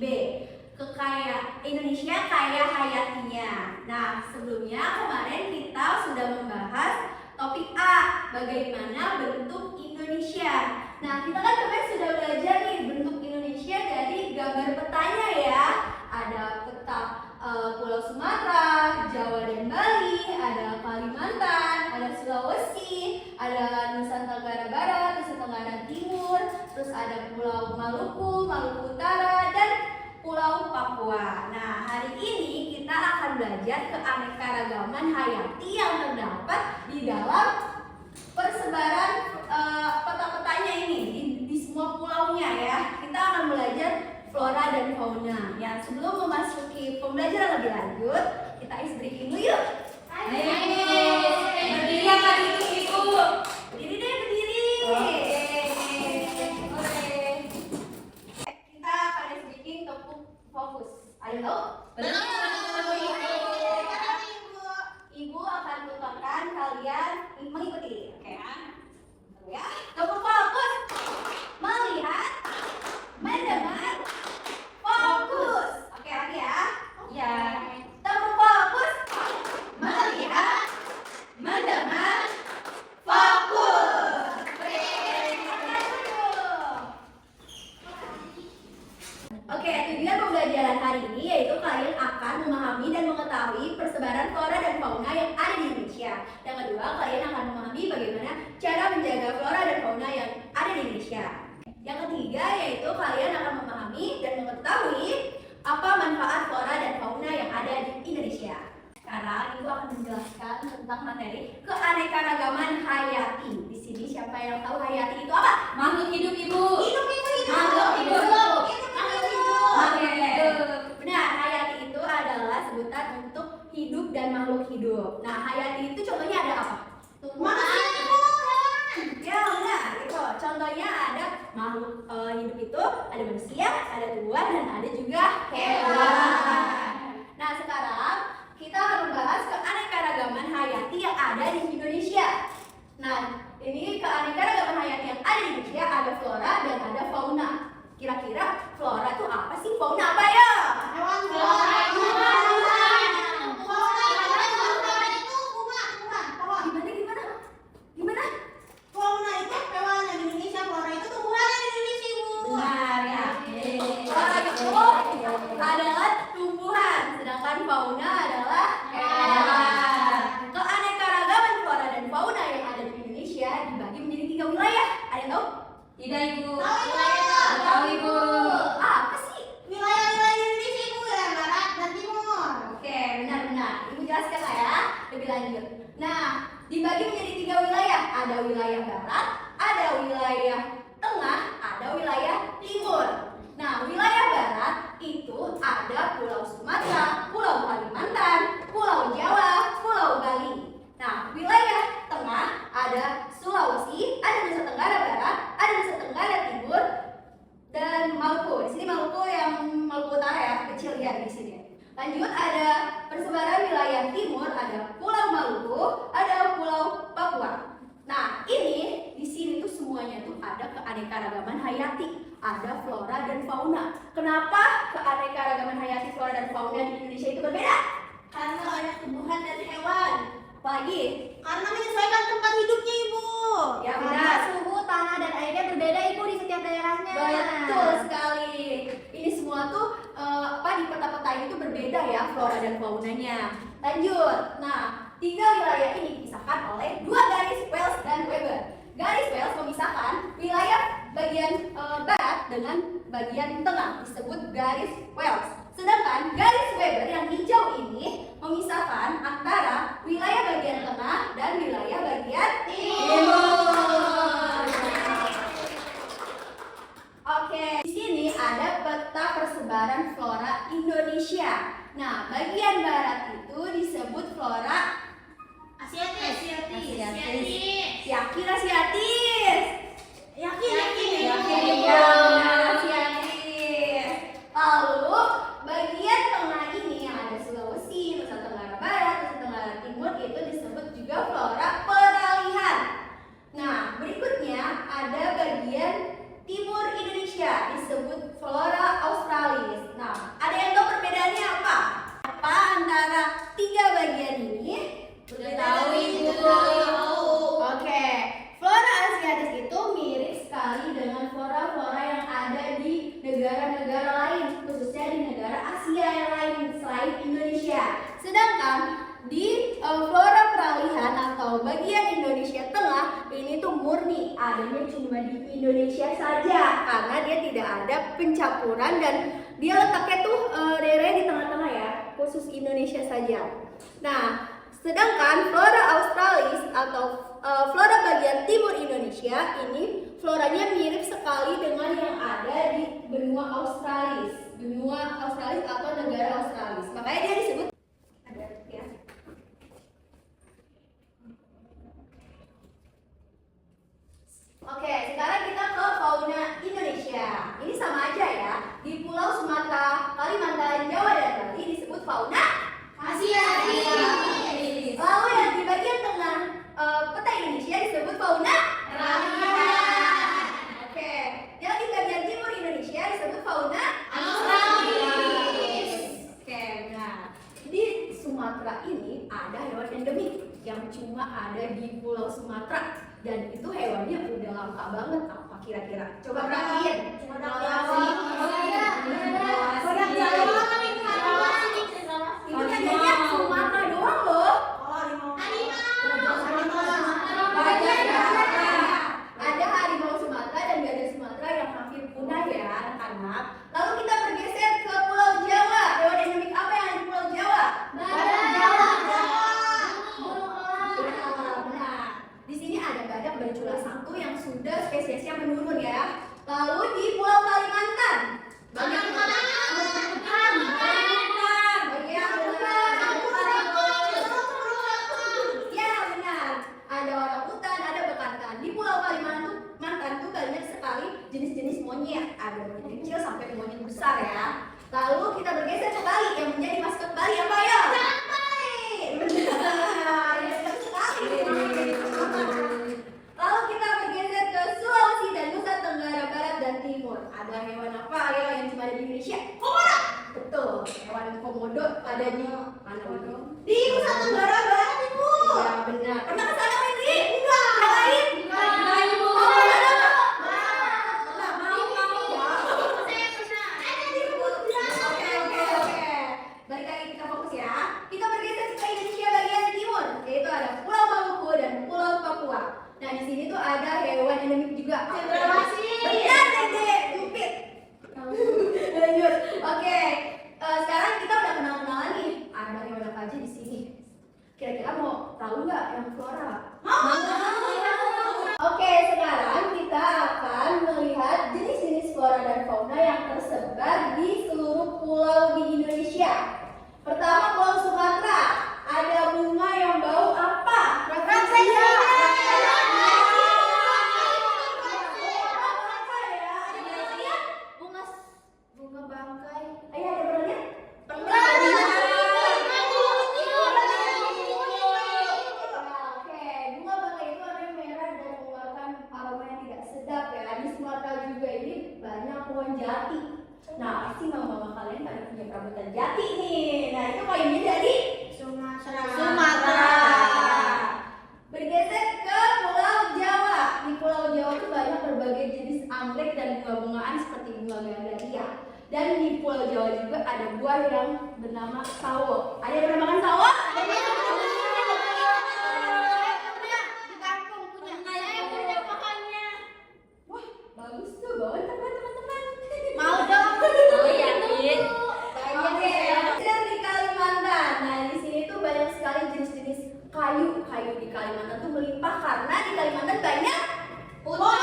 B. Indonesia kaya hayatinya. Nah, sebelumnya kemarin kita sudah membahas topik A, bagaimana bentuk Indonesia. Nah, kita kan kemarin sudah belajar nih bentuk Indonesia dari gambar petanya ya. Ada peta Pulau Sumatera, Jawa dan Bali, ada Kalimantan, ada Sulawesi, ada Nusa Tenggara Barat, Nusa Tenggara Timur, terus ada Pulau Maluku, Maluku Utara, dan Pulau Papua. Nah, hari ini kita akan belajar keanekaragaman hayati yang terdapat di dalam persebaran peta-petanya ini di semua pulaunya ya. Kita akan belajar flora dan fauna. Ya, sebelum memasuki pembelajaran lebih lanjut, kita ice breaking dulu yuk. Ayo. Berdiri ya Kak Ibu. Berdiri deh, berdiri. Oke. Kita akan ice breaking tepuk fokus. Ayo tahu? Ibu akan tukarkan, kalian mengikuti. Oke. Ya. Tepuk fokus. Melihat, mendengar, fokus. Oke, lagi ya. Ya. Tepuk fokus. Melihat, mendengar, fokus. Oke, tujuan pembelajaran hari ini yaitu kalian akan memahami dan mengetahui persebaran flora dan fauna yang ada di Indonesia. Yang kedua, kalian akan memahami bagaimana cara menjaga flora dan fauna yang ada di Indonesia. Yang ketiga, yaitu kalian akan memahami dan mengetahui apa manfaat flora dan fauna yang ada di Indonesia. Sekarang Ibu akan menjelaskan tentang materi keanekaragaman hayati. Di sini siapa yang tahu hayati itu apa? Makhluk hidup Ibu. Hidup. Makhluk hidup. Oke. Benar, hayati itu adalah sebutan untuk hidup dan makhluk hidup. Nah, hayati itu contohnya ada apa? Tumbuhan. Ya, benar. Itu contohnya ada makhluk hidup itu ada manusia, ada tumbuhan, dan ada juga hewan. Nah, sekarang kita akan membahas keanekaragaman hayati yang ada di Indonesia. Nah, ini keanekaragaman hayati yang ada di Indonesia ada flora dan ada fauna. Kira-kira flora itu apa sih? Fauna apa ya? Hewan. Gimana? Fauna itu hewan yang di Indonesia, flora itu tumbuhan yang di Indonesia Ibu. Benar ya. Flora itu adalah tumbuhan, sedangkan fauna adalah hewan. Keanekaragaman flora dan fauna yang ada di Indonesia dibagi menjadi 3 wilayah. Ada yang tahu? Tidak Ibu. Tahu Ibu. Apa sih? Wilayah-wilayah di Indonesia Ibu, wilayah barat dan timur. Oke, benar. Ibu jelaskan lah ya, lebih lanjut. Nah, dibagi menjadi 3 wilayah. Ada wilayah barat, ada wilayah tengah, ada wilayah timur. Nah, wilayah barat itu ada Pulau Sumatera, Pulau Kalimantan, Pulau Jawa, Pulau Bali. Nah, wilayah tengah ada Sulawesi, ada Nusa Tenggara Barat, ada Nusa Tenggara Timur, dan Maluku. Di sini Maluku yang Maluku Utara ya, kecil ya di sini. Lanjut ada persebaran wilayah timur, ada Pulau Maluku, ada Pulau Papua. Nah, ini di sini tuh semuanya tuh ada keanekaragaman hayati, ada flora dan fauna. Kenapa keanekaragaman hayati, flora dan fauna di Indonesia itu berbeda? Karena banyak tumbuhan dan hewan. Apalagi? Karena menyesuaikan tempat hidupnya Ibu. Ya, Karena benar. suhu, tanah, dan airnya berbeda Ibu di setiap daerahnya. Betul sekali. Ini semua tuh di peta-peta ini tuh berbeda ya flora dan faunanya. Lanjut. Nah, 3 wilayah ini dipisahkan oleh 2 garis Wells dan Weber. Garis Wells memisahkan wilayah bagian barat dengan bagian tengah, disebut garis Wells. Sedangkan garis Weber yang hijau ini memisahkan antara wilayah bagian tengah dan wilayah bagian timur. Oke, di sini ada peta persebaran flora Indonesia. Nah, bagian barat itu disebut flora Asiatis. Yakin Asiatis. Yakin. Ya, benar, Asiatis. Lalu bagian tengah ini yang ada Sulawesi, Nusa Tenggara Barat, Nusa Tenggara Timur itu disebut juga flora peralihan. Nah, berikutnya ada bagian timur Indonesia disebut flora Australis. negara-negara lain, khususnya di negara Asia yang lain selain Indonesia. Sedangkan di flora peralihan atau bagian Indonesia Tengah ini tuh murni adanya cuma di Indonesia saja karena dia tidak ada pencampuran dan dia letaknya tuh daerahnya di tengah-tengah ya, khusus Indonesia saja. Nah, sedangkan flora australis atau flora bagian timur Indonesia ini floranya mirip sekali dengan yang ada di benua Australis atau negara Australis. Makanya dia disebut ada ya. Oke, sekarang kita ke fauna Indonesia. Ini sama aja ya. Di Pulau Sumatera, Kalimantan, Jawa dan Bali disebut fauna Asiatis. Lalu yang di bagian tengah peta Indonesia disebut fauna peralihan. Oke, yang di bagian timur Indonesia disebut fauna Australis. Oke, nah di Sumatera ini ada hewan endemik yang cuma ada di Pulau Sumatera dan itu hewannya udah langka banget. Apa kira-kira? Coba perhatiin. Itu hanya Sumatera doang loh. Ada harimau Sumatera dan gajah Sumatera yang hampir punah ya anak-anak. Lalu kita bergeser ke Pulau Jawa. Hewan endemik apa yang ada di Pulau Jawa? Badak Jawa. Nah, di sini ada badak bercula satu yang sudah spesiesnya menurun ya. Lalu di Pulau Kalimantan banyak jenis-jenis monyet, ada monyet kecil sampai monyet besar ya. Lalu kita bergeser ke Bali yang menjadi maskot Bali apa ya? Benar, benar sekali. Lalu kita bergeser ke Sulawesi dan Nusa Tenggara Barat dan Timur. Ada hewan apa ya yang cuma ada di Indonesia? Komodo. Betul, hewan komodo ada di mana itu? Di Nusa Tenggara Barat, Ibu. Ya benar. Pernah ke sana, Wendy? Enggak. Lain? Nah, di sini tuh ada hewan endemik juga. Cendrawasih. Benar, Dede. Lupit. Lanjut. Oke. Sekarang kita udah kenal-kenalan nih. Ada hewan apa aja di sini? Kira-kira mau tahu nggak yang flora? Oke, sekarang kita akan melihat jenis-jenis flora dan fauna yang tersebar di seluruh pulau di Indonesia. Pertama, Pulau Sumatera. Ada bunga yang bau apa? Rafflesia. Bunga bangkai. Ayah ada pernah lihat? Pernah. Oke, bunga bangkai itu warnanya merah dan mengeluarkan aroma yang tidak sedap ya. Di Sumatera juga ini banyak pohon jati. Nah, pasti mama-mama kalian pada punya perabotan jati nih. Nah, itu kayunya dari Sumatera. Bergeser ke Pulau Jawa. Di Pulau Jawa itu banyak berbagai jenis anggrek dan bunga-bungaan seperti bunga gandaria. Dan di Pulau Jawa juga ada buah yang bernama sawo. Ada yang pernah makan sawo? Di kampung punya. Saya punya makannya. Wah, bagus tuh. Bawain teman-teman. Mau dong. Oh ya, Din. Oke. Dan di Kalimantan. Nah, di sini tuh banyak sekali jenis-jenis kayu. Kayu di Kalimantan tuh melimpah karena di Kalimantan banyak hutan.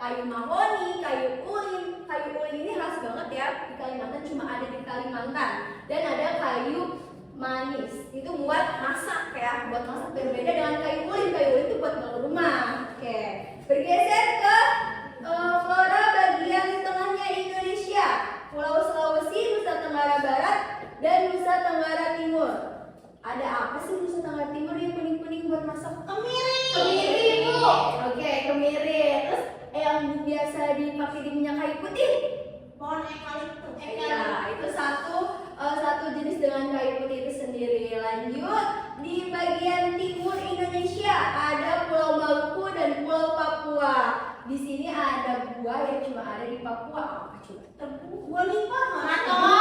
Kayu mahoni, kayu ulin. Kayu ulin ini khas banget ya di Kalimantan, cuma ada di Kalimantan. Dan ada kayu manis, itu buat masak ya, buat masak berbeda dengan kayu ulin. Kayu ulin itu buat bangun rumah. Oke, bergeser ke flora bagian tengahnya Indonesia. Pulau Sulawesi, Nusa Tenggara Barat, dan Nusa Tenggara Timur. Ada apa sih Nusa Tenggara Timur yang kuning-kuning buat masak? Kemiri, Bu. Oke, kemiri. Terus yang biasa dipakai di minyak kayu putih? Pohon eukaliptus. Ya, itu satu jenis dengan kayu putih itu sendiri. Lanjut, cuma ada di Papua. Apa coba? Gua lupa. Matoa.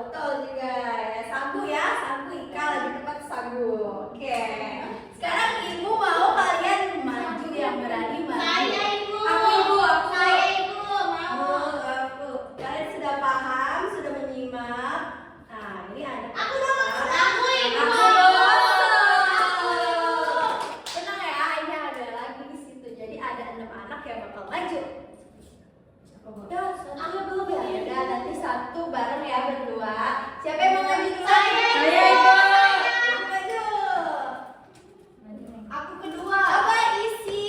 Betul juga ya. Sagu ya, sagu Ika lebih tepat sagu. Oke. Sekarang ibu mau kalian maju yang berani maju. Saya ibu. Aku ibu. Saya ibu mau. Aku. Kalian sudah paham, sudah menyimak. Nah, ini ada. Aku dong. Aku ibu. Aku. Tenang ya, ini ada lagi di situ. Jadi ada 6 anak yang bakal maju. Aku belum ya. Ya udah, nanti satu bareng ya berdua. Siapa yang mau maju dulu? Saya. Aku maju. Aku kedua. Apa isi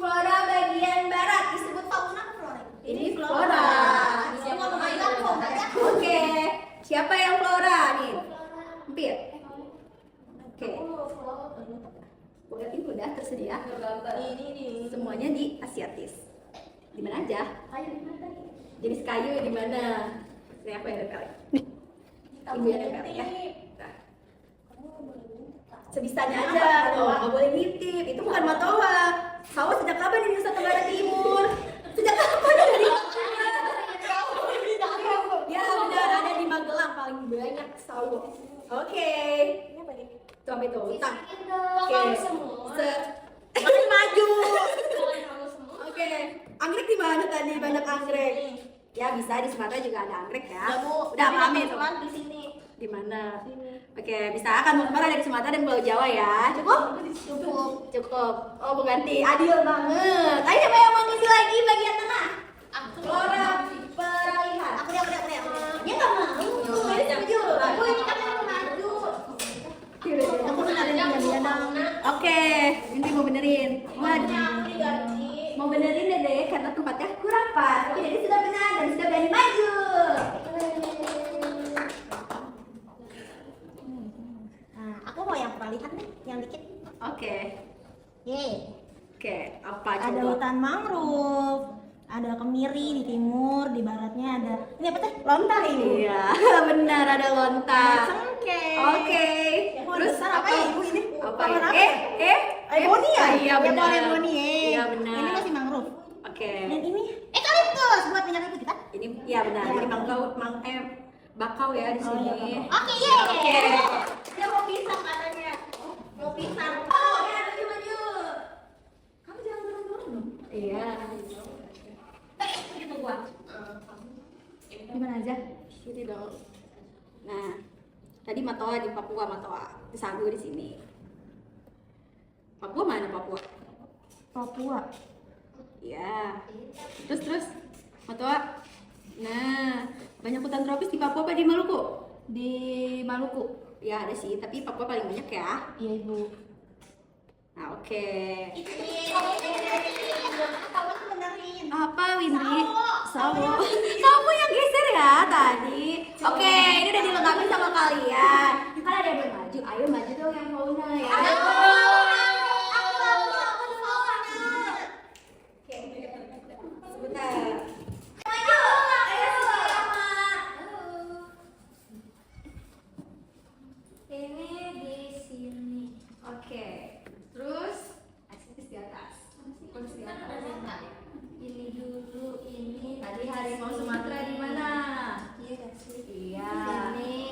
flora bagian barat disebut Fauna apa flora? ini flora. Siapa mau maju aku? Oke. Siapa yang flora nih? Empir. Oke. Berarti udah tersedia. Ini. Semuanya di Asiatis. Di mana aja? Jenis kayu di mana? Siapa yang nempel? Ibu yang nempel ya. Nah, sebisanya aja. Oh, nggak boleh nitip. Itu bukan matoa. Sawah sejak kapan di Nusa Tenggara Timur? Sejak kapan ada di Ya benar, ada di Magelang paling banyak sawah. Oke. Itu apa itu? Utang. Oke. Masih maju. Oke. Anggrek di mana tadi? Banyak anggrek. Ya bisa di Sumatera juga ada anggrek ya. Udah paham itu. Di sini. Di mana? Oke, bisa akan Mukmar ada di Sumatera dan Pulau Jawa ya. Cukup? Cukup. Oh, Bu ganti. Adil banget. Ayo siapa yang mau ngisi lagi bagian tengah? Flora peralihan. Aku dia. Dia nggak mau. Ini setuju. Aku ini kan yang maju. Aku benerin dia dong. Oke, ini mau benerin. Aku diganti. Mau benerin deh karena tempatnya kurang pas. Tapi jadi sudah benar dan sudah berani maju. Nah, aku mau yang peralihan nih, yang dikit. Oke. Oke, apa coba? Ada hutan mangrove, ada kemiri di timur, di baratnya ada. Ini apa teh? Lontar ini. Iya, benar ada lontar. Sengke. Oke. Terus apa ya ibu ini? Apa Pohon ya? Aemonia. Iya Ya, benar. pohon aemonia. Iya benar. Ini masih mangrove. Oke. Dan ini eukaliptus buat minyak ribut kita. Ini iya benar. Ini bakau ya di sini. iya, bakau. Oke, yeay. Oke. Dia mau pisang katanya. Mau pisang. Oh, ya maju. Kamu jangan dorong-dorong dong. Iya. Itu gua. Di mana aja? Sini dong. Nah, tadi matoa di Papua, matoa. Di sagu di sini. Papua mana Papua? Papua. Ya. Terus matoa. Nah, banyak hutan tropis di Papua apa di Maluku? Di Maluku. Ya ada sih, tapi Papua paling banyak ya. Iya ibu. Nah, oke. Kamu benerin. Apa Windy? Sawo. Kamu yang geser ya tadi. Oke, ini udah dilengkapi sama kalian. Kan ada yang belum maju. Ayo maju dong yang fauna ya. Oke. Sebentar. Maju. Ayo sama. Ini di sini. Oke. Terus aktivitas di atas. Terus di atas. Ini dulu ini. Tadi harimau Sumatera di mana? Iya gak sih? Iya. Ini.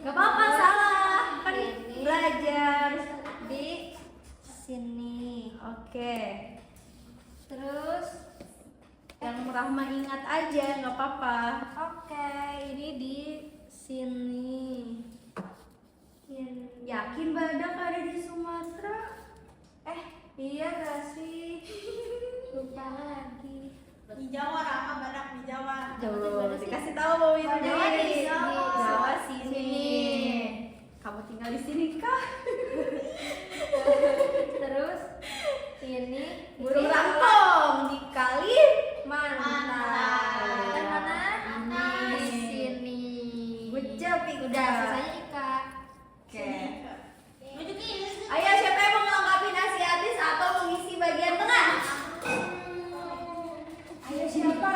Gak apa-apa salah. Kan belajar di sini. Oke. Terus yang Rahma ingat aja nggak apa-apa. Oke, ini di sini. Yakin badak ada di Sumatera? Iya gak sih? Lupa lagi. Di Jawa, Rama badak di Jawa. Tuh, dikasih tahu mau itu Jawa di Jawa. Jawa sini. Kamu tinggal di sini kah? Terus ini Burung rampong di Kalimantan. dan mana? Ini. Di sini. Good job, Ika. Udah selesai Ika. Oke. Ayo siapa yang mau melengkapi Asiatis atau mengisi bagian tengah? Ayo siapa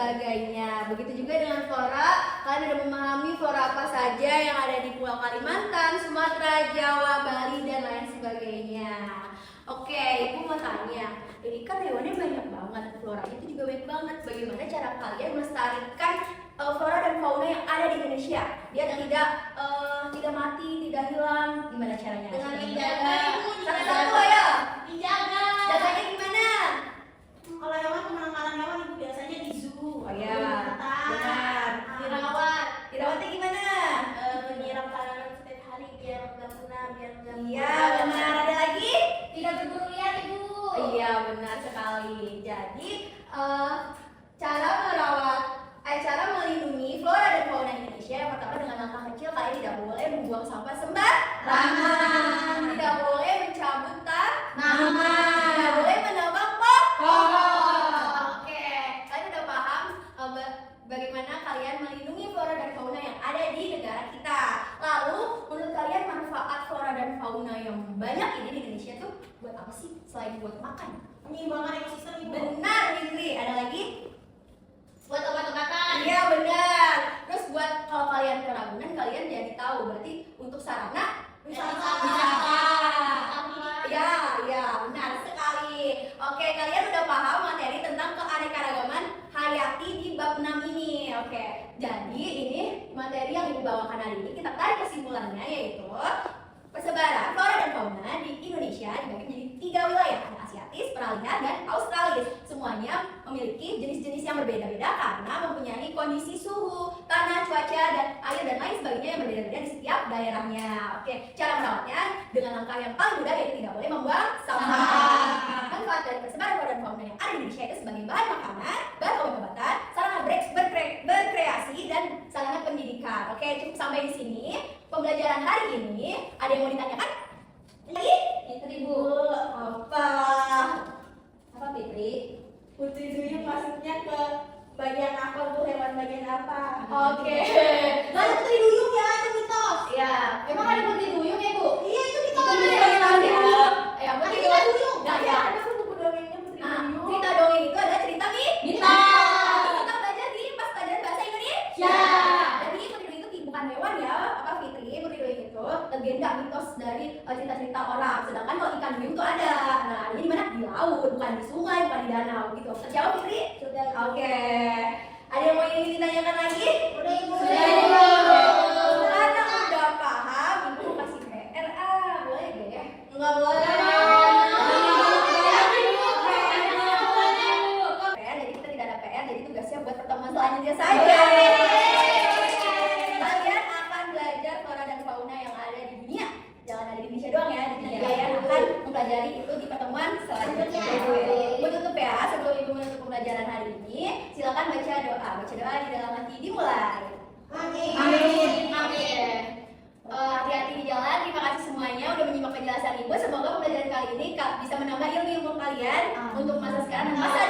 sebagainya. Begitu juga dengan flora, kalian udah memahami flora apa saja yang ada di Pulau Kalimantan, Sumatera, Jawa, Bali, dan lain sebagainya. Oke, Ibu mau tanya, ini kan hewannya banyak banget, flora itu juga banyak banget. Bagaimana cara kalian melestarikan flora dan fauna yang ada di Indonesia biar tidak mati, tidak hilang? Gimana caranya? Dengan menjaga. Satu-satu ya. Dijaga. Jaganya gimana? Kalau hewan penangkaran hewan ibu biasanya di zoo. Oh ya, Benar. benar. Dirawat. Dirawatnya gimana? Menyiram tanaman setiap hari biar nggak punah, biar nggak. Iya, benar. Ada lagi? Tidak berburu liar ibu. Iya, benar sekali. Jadi, cara melindungi flora dan fauna Indonesia yang pertama dengan langkah kecil, kalian tidak boleh membuang sampah sembarangan, tidak boleh mencabut tanaman, tidak boleh menebang pohon. Oke, kalian udah paham bagaimana kalian melindungi flora dan fauna yang ada di negara kita. Lalu, menurut kalian manfaat flora dan fauna yang banyak ini di Indonesia tuh buat apa sih selain buat makan? Menyeimbangkan ekosistem ibu. Benar, Fitri. Ada lagi? Buat obat-obatan. Iya, benar. Terus buat kalau kalian ke Ragunan, kalian jadi tahu berarti untuk sarana Wisata. Ya, benar sekali. Oke, kalian udah paham materi tentang keanekaragaman hayati di bab 6 ini. Oke, jadi ini materi yang Ibu bawakan hari ini. Kita tarik kesimpulannya yaitu persebaran flora dan fauna di Indonesia dibagi menjadi 3 wilayah, ada Asiatis, Peralihan, dan Australis. Semuanya memiliki jenis-jenis yang berbeda-beda karena mempunyai kondisi suhu, tanah, cuaca, dan air dan lain sebagainya yang berbeda-beda di setiap daerahnya. Oke, cara merawatnya dengan langkah yang paling mudah yaitu tidak boleh membuang sampah. Manfaat dari persebaran flora dan fauna yang ada di Indonesia itu sebagai bahan makanan, bahan obat-obatan, sarana berkreasi, dan sarana pendidikan. Oke, cukup sampai di sini pembelajaran hari ini. Ada yang mau ditanyakan? Lagi? Itu Ibu. Apa? Apa Fitri? Putri Duyung masuknya ke bagian apa bu? Hewan bagian apa? Oke. Mana Putri Duyung ya? Itu mitos. Ya, emang ada Putri Duyung ya Bu? Iya itu Itu mitos. cerita dongeng. Ya, Putri Cerita Duyung. Duyung. Nah, ya. Ada buku dongengnya Putri Nah, Duyung. cerita dongeng itu adalah cerita Mitos. Kita belajar di pas pelajaran bahasa Indonesia. Ya. Jadi Putri Duyung itu bukan hewan ya, apa Fitri? Putri Duyung itu legenda mitos dari cerita-cerita orang. Sedangkan kalau ikan duyung itu ada. Nah, ini di mana? Di laut, bukan di sungai, bukan di danau gitu. Terjawab Fitri? Sudah. Oke. Ada yang mau ingin ditanyakan lagi? Udah ibu. Sudah, Ibu. Karena udah paham, Ibu kasih PR. Boleh gak ya? Enggak boleh. PR, jadi kita tidak ada PR, jadi tugasnya buat pertemuan selanjutnya saja. Kalian akan belajar flora dan fauna yang ada di dunia. Jangan ada di Indonesia doang ya, di dunia. Kalian akan mempelajari itu di pertemuan selanjutnya. Menutup ya, sebelum Ibu menutup pembelajaran hari ini, silakan baca doa. Baca doa di dalam hati dimulai. Amin. Hati-hati di jalan. Terima kasih semuanya udah menyimak penjelasan Ibu. Semoga pembelajaran kali ini bisa menambah ilmu kalian untuk masa sekarang dan masa